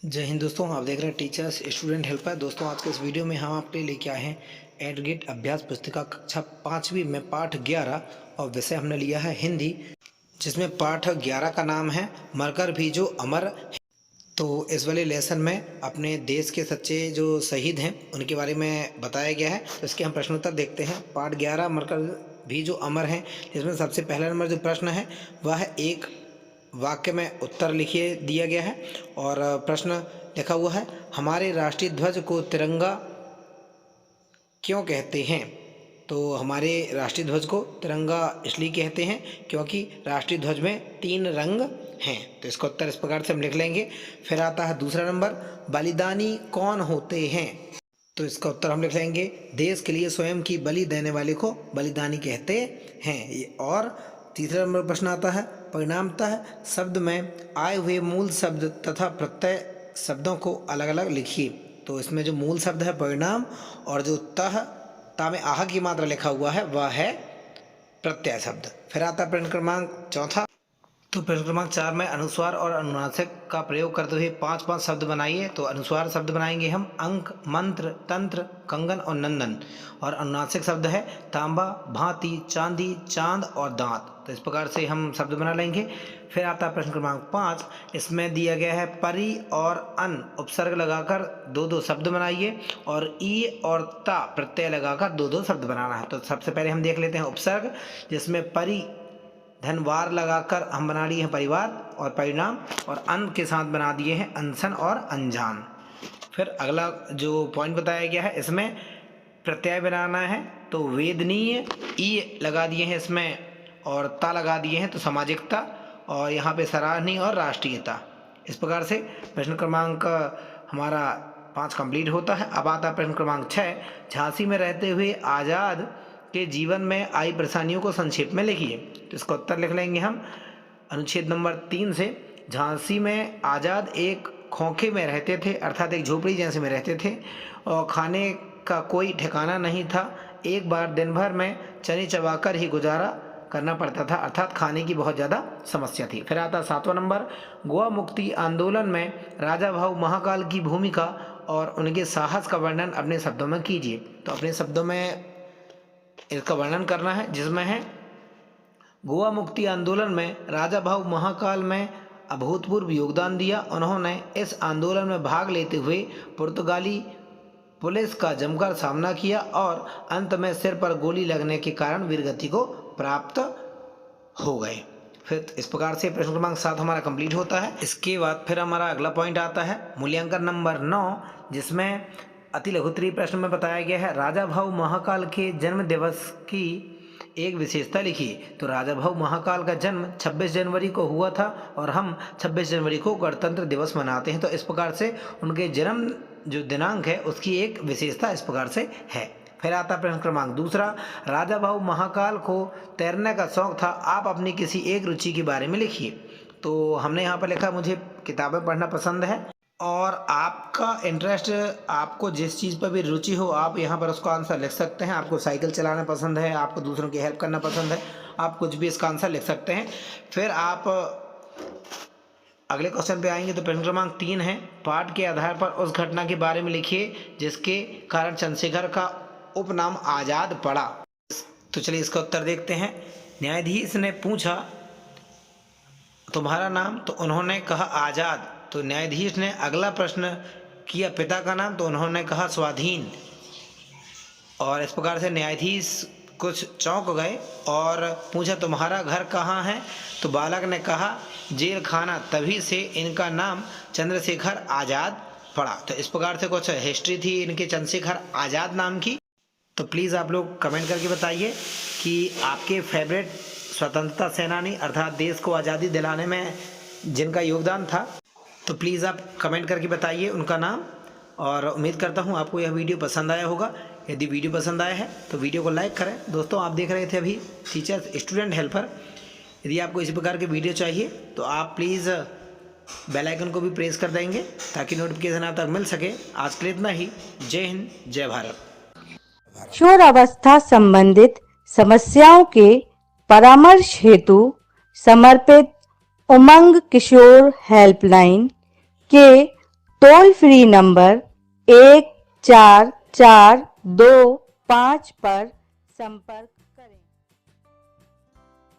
जय हिंद दोस्तों, आप देख रहे हैं टीचर्स स्टूडेंट हेल्पर। दोस्तों, आज के इस वीडियो में हम आपके लिए लेके आए हैं एडगेट अभ्यास पुस्तिका कक्षा 5वीं में पाठ 11 और विषय हमने लिया है हिंदी, जिसमें पाठ 11 का नाम है मरकर भी जो अमर है। तो इस वाले लेसन में अपने देश के सच्चे जो शहीद हैं उनके बारे में बताया गया है। तो इसके हम प्रश्नोत्तर देखते हैं। पाठ 11 मरकर भी जो अमर हैं, जिसमें सबसे पहला नंबर जो प्रश्न है वह है एक वाक्य में उत्तर लिखिए दिया गया है और प्रश्न लिखा हुआ है, हमारे राष्ट्रीय ध्वज को तिरंगा क्यों कहते हैं। तो हमारे राष्ट्रीय ध्वज को तिरंगा इसलिए कहते हैं क्योंकि राष्ट्रीय ध्वज में 3 रंग हैं। तो इसका उत्तर इस प्रकार से हम लिख लेंगे। फिर आता है दूसरा नंबर, बलिदानी कौन होते हैं। तो इसका उत्तर हम लिख लेंगे, देश के लिए स्वयं की बलि देने वाले को बलिदानी कहते हैं। और तीसरा नंबर प्रश्न आता है, परिणामतः शब्द में आए हुए मूल शब्द तथा प्रत्यय शब्दों को अलग अलग लिखिए। तो इसमें जो मूल शब्द है परिणाम और जो ता में आह की मात्रा लिखा हुआ है वह है प्रत्यय शब्द। फिर आता है प्रश्न क्रमांक चौथा। तो प्रश्न क्रमांक 4 में अनुस्वार और अनुनासिक का प्रयोग करते हुए 5-5 शब्द बनाइए। तो अनुस्वार शब्द बनाएंगे हम अंक, मंत्र, तंत्र, कंगन और नंदन। और अनुनासिक शब्द है तांबा, भांति, चांदी, चांद और दांत। तो इस प्रकार से हम शब्द बना लेंगे। फिर आता है प्रश्न क्रमांक 5। इसमें दिया गया है परि और अन उपसर्ग लगाकर 2-2 शब्द बनाइए और ई और ता प्रत्यय लगाकर 2-2 शब्द बनाना है। तो सबसे पहले हम देख लेते हैं उपसर्ग, जिसमें परि धनवार लगाकर हम बना लिए हैं परिवार और परिणाम, और अन के साथ बना दिए हैं अनशन और अनजान। फिर अगला जो पॉइंट बताया गया है, इसमें प्रत्यय बनाना है। तो वेदनीय ई लगा दिए हैं इसमें और ता लगा दिए हैं, तो सामाजिकता, और यहाँ पे सराहनीय और राष्ट्रीयता। इस प्रकार से प्रश्न क्रमांक हमारा 5 कंप्लीट होता है। अब आता है प्रश्न क्रमांक 6। झांसी में रहते हुए आज़ाद के जीवन में आई परेशानियों को संक्षेप में लिखिए। तो इसका उत्तर लिख लेंगे हम अनुच्छेद नंबर 3 से। झांसी में आज़ाद एक खोखे में रहते थे, अर्थात एक झोपड़ी जैसे में रहते थे, और खाने का कोई ठिकाना नहीं था। एक बार दिन भर में चने चबाकर ही गुजारा करना पड़ता था, अर्थात खाने की बहुत ज़्यादा समस्या थी। फिर आता 7वां नंबर, गोवा मुक्ति आंदोलन में राजा भाऊ महाकाल की भूमिका और उनके साहस का वर्णन अपने शब्दों में कीजिए। तो अपने शब्दों में इसका वर्णन करना है, जिसमें है गोवा मुक्ति आंदोलन में राजा भाऊ महाकाल में अभूतपूर्व योगदान दिया। उन्होंने इस आंदोलन में भाग लेते हुए पुर्तगाली पुलिस का जमकर सामना किया और अंत में सिर पर गोली लगने के कारण वीरगति को प्राप्त हो गए। फिर इस प्रकार से प्रश्न क्रमांक 7 हमारा कंप्लीट होता है। इसके बाद फिर हमारा अगला पॉइंट आता है मूल्यांकन नंबर 9, जिसमें अति लघुत्तरीय प्रश्न में बताया गया है, राजा भाऊ महाकाल के जन्म दिवस की एक विशेषता लिखिए। तो राजा भाऊ महाकाल का जन्म 26 जनवरी को हुआ था और हम 26 जनवरी को गणतंत्र दिवस मनाते हैं। तो इस प्रकार से उनके जन्म जो दिनांक है उसकी एक विशेषता इस प्रकार से है। फिर आता प्रश्न क्रमांक 2, राजा भाऊ महाकाल को तैरने का शौक था, आप अपनी किसी एक रुचि के बारे में लिखिए। तो हमने यहाँ पर लिखा, मुझे किताबें पढ़ना पसंद है, और आपका इंटरेस्ट, आपको जिस चीज़ पर भी रुचि हो आप यहाँ पर उसका आंसर लिख सकते हैं। आपको साइकिल चलाना पसंद है, आपको दूसरों की हेल्प करना पसंद है, आप कुछ भी इसका आंसर लिख सकते हैं। फिर आप अगले क्वेश्चन पे आएंगे। तो प्रश्न क्रमांक 3 है, पाठ के आधार पर उस घटना के बारे में लिखिए जिसके कारण चंद्रशेखर का उपनाम आज़ाद पड़ा। तो चलिए इसका उत्तर देखते हैं। न्यायाधीश ने पूछा तुम्हारा नाम, तो उन्होंने कहा आज़ाद। तो न्यायाधीश ने अगला प्रश्न किया पिता का नाम, तो उन्होंने कहा स्वाधीन। और इस प्रकार से न्यायाधीश कुछ चौंक गए और पूछा तुम्हारा घर कहाँ है। तो बालक ने कहा जेल खाना, तभी से इनका नाम चंद्रशेखर आज़ाद पड़ा। तो इस प्रकार से कुछ हिस्ट्री थी इनके चंद्रशेखर आज़ाद नाम की। तो प्लीज़ आप लोग कमेंट करके बताइए कि आपके फेवरेट स्वतंत्रता सेनानी अर्थात देश को आज़ादी दिलाने में जिनका योगदान था, तो प्लीज़ आप कमेंट करके बताइए उनका नाम। और उम्मीद करता हूँ आपको यह वीडियो पसंद आया होगा। यदि वीडियो पसंद आया है तो वीडियो को लाइक करें। दोस्तों, आप देख रहे थे अभी टीचर्स स्टूडेंट हेल्पर। यदि आपको इसी प्रकार के वीडियो चाहिए तो आप प्लीज़ बेल आइकन को भी प्रेस कर देंगे ताकि नोटिफिकेशन आप तक मिल सके। आज के लिए इतना ही। जय हिंद, जय भारत। किशोर अवस्था संबंधित समस्याओं के परामर्श हेतु समर्पित उमंग किशोर हेल्पलाइन के टोल फ्री नंबर 144225 पर संपर्क करें।